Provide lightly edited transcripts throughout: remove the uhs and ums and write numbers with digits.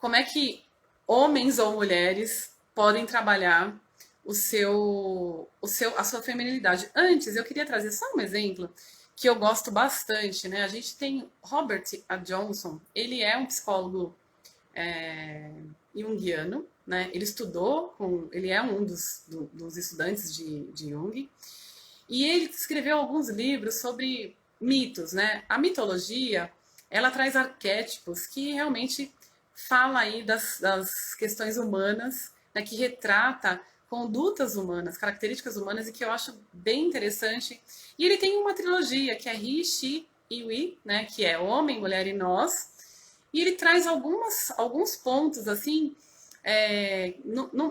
como é que homens ou mulheres podem trabalhar a sua feminilidade. Antes, eu queria trazer só um exemplo que eu gosto bastante, né? A gente tem Robert A. Johnson, ele é um psicólogo é, junguiano, né? Ele estudou ele é um dos estudantes de Jung, e ele escreveu alguns livros sobre mitos, né? A mitologia, ela traz arquétipos que realmente fala aí das questões humanas, né? Que retrata condutas humanas, características humanas, e que eu acho bem interessante. E ele tem uma trilogia que é He, She e We, né? Que é Homem, Mulher e Nós. E ele traz alguns pontos, assim,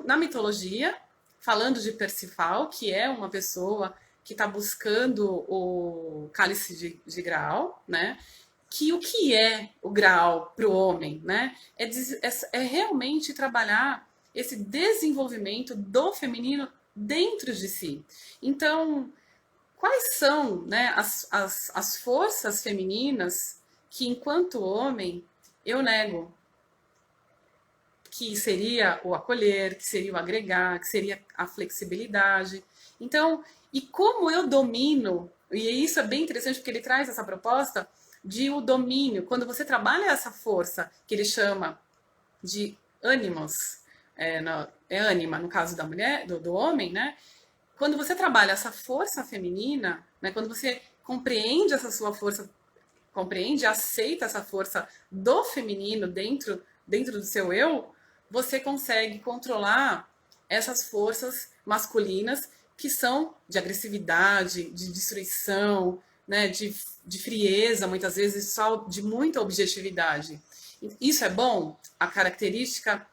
na mitologia, falando de Persifal, que é uma pessoa que está buscando o cálice de Graal, né? Que o que é o Graal para o homem, né? É realmente trabalhar esse desenvolvimento do feminino dentro de si. Então, quais são, né, as forças femininas que, enquanto homem, eu nego? Que seria o acolher, que seria o agregar, que seria a flexibilidade. Então, e como eu domino, e isso é bem interessante porque ele traz essa proposta de o domínio, quando você trabalha essa força que ele chama de ânimos, é ânima no caso da mulher, do homem, né? Quando você trabalha essa força feminina, né? Quando você compreende essa sua força, compreende, aceita essa força do feminino dentro do seu eu, você consegue controlar essas forças masculinas que são de agressividade, de destruição, né, de frieza, muitas vezes só de muita objetividade. Isso é bom? A característica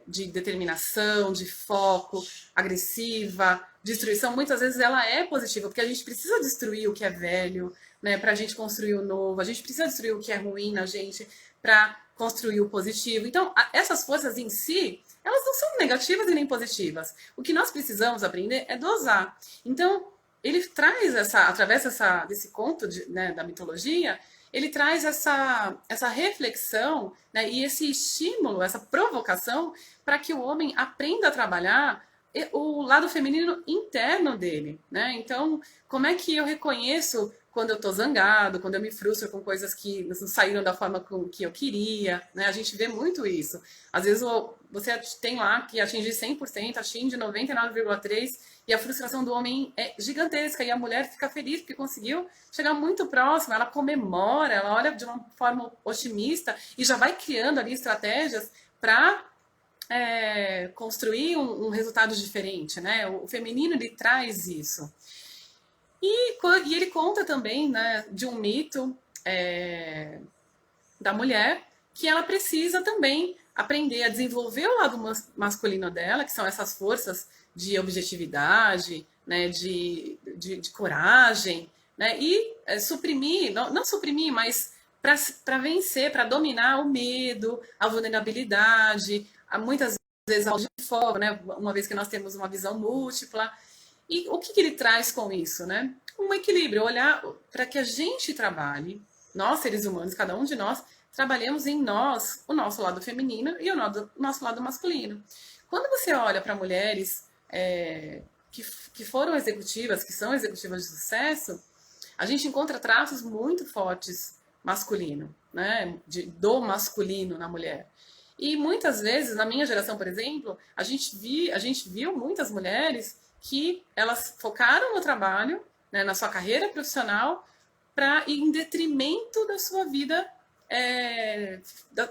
de determinação, de foco, agressiva, destruição, muitas vezes ela é positiva, porque a gente precisa destruir o que é velho, né, para a gente construir o novo, a gente precisa destruir o que é ruim na gente para construir o positivo. Então, essas forças em si, elas não são negativas e nem positivas. O que nós precisamos aprender é dosar. Então, ele traz através desse conto né, da mitologia, ele traz essa reflexão, né, e esse estímulo, essa provocação para que o homem aprenda a trabalhar o lado feminino interno dele, né? Então, como é que eu reconheço quando eu estou zangado, quando eu me frustro com coisas que não saíram da forma que eu queria, né? A gente vê muito isso. Às vezes você tem lá que atingir 100%, atinge 99,3%, e a frustração do homem é gigantesca, e a mulher fica feliz porque conseguiu chegar muito próximo, ela comemora, ela olha de uma forma otimista e já vai criando ali estratégias para construir um resultado diferente, né? O feminino, ele traz isso. E ele conta também, né, de um mito da mulher que ela precisa também aprender a desenvolver o lado masculino dela, que são essas forças de objetividade, né, de coragem, né, e suprimir, não suprimir, mas para vencer, para dominar o medo, a vulnerabilidade, muitas vezes a falta de foco, né, uma vez que nós temos uma visão múltipla. E o que ele traz com isso, né? Um equilíbrio, olhar para que a gente trabalhe, nós seres humanos, cada um de nós, trabalhemos em nós o nosso lado feminino e o nosso lado masculino. Quando você olha para mulheres que foram executivas, que são executivas de sucesso, a gente encontra traços muito fortes masculino, né? Do masculino na mulher. E muitas vezes, na minha geração, por exemplo, a gente viu muitas mulheres que elas focaram no trabalho, né, na sua carreira profissional, para ir em detrimento da sua vida,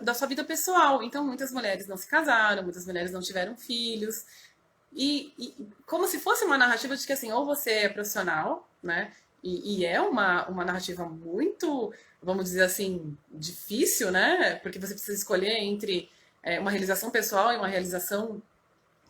da sua vida pessoal. Então, muitas mulheres não se casaram, muitas mulheres não tiveram filhos, e como se fosse uma narrativa de que assim, ou você é profissional, né? E é uma narrativa muito, vamos dizer assim, difícil, né? Porque você precisa escolher entre uma realização pessoal e uma realização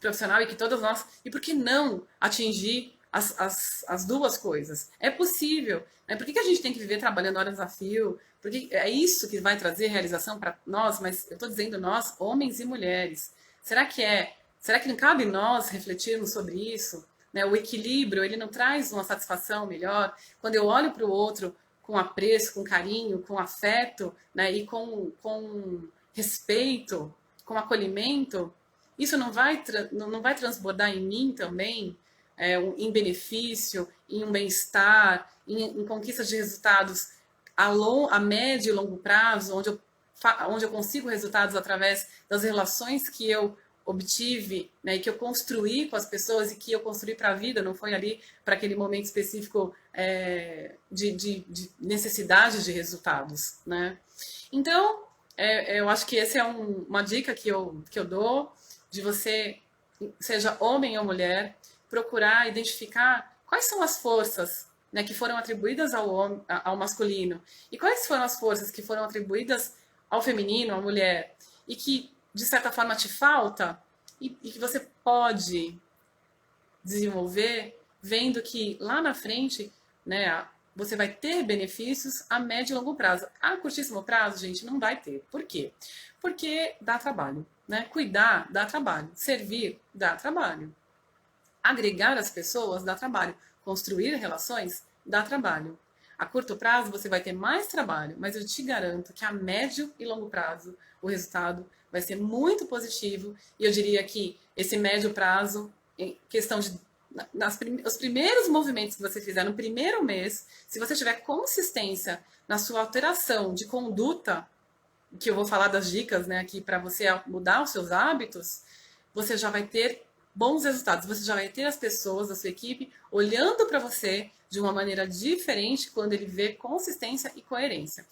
profissional, e que todas nós. E por que não atingir as duas coisas? É possível. Né? Por que a gente tem que viver trabalhando horas a fio? Porque é isso que vai trazer realização para nós, mas eu estou dizendo nós, homens e mulheres. Será que é? Será que não cabe nós refletirmos sobre isso? Né? O equilíbrio, ele não traz uma satisfação melhor? Quando eu olho para o outro com apreço, com carinho, com afeto, né? E com respeito, com acolhimento, isso não vai transbordar em mim também, em benefício, em um bem-estar, em conquistas de resultados a médio e longo prazo, onde eu consigo resultados através das relações que eu obtive, né, e que eu construí com as pessoas e que eu construí para a vida, não foi ali para aquele momento específico de necessidade de resultados, né? Então, eu acho que essa é uma dica que eu dou, de você, seja homem ou mulher, procurar identificar quais são as forças, né, que foram atribuídas ao masculino e quais foram as forças que foram atribuídas ao feminino, à mulher, e que, de certa forma, te falta e que você pode desenvolver, vendo que lá na frente, né, você vai ter benefícios a médio e longo prazo. A curtíssimo prazo, gente, não vai ter. Por quê? Porque dá trabalho, né? Cuidar dá trabalho, servir dá trabalho, agregar as pessoas dá trabalho, construir relações dá trabalho. A curto prazo você vai ter mais trabalho, mas eu te garanto que a médio e longo prazo o resultado vai ser muito positivo, e eu diria que esse médio prazo, em questão de os primeiros movimentos que você fizer no primeiro mês, se você tiver consistência na sua alteração de conduta, que eu vou falar das dicas, né, aqui para você mudar os seus hábitos, você já vai ter bons resultados. Você já vai ter as pessoas da sua equipe olhando para você de uma maneira diferente quando ele vê consistência e coerência.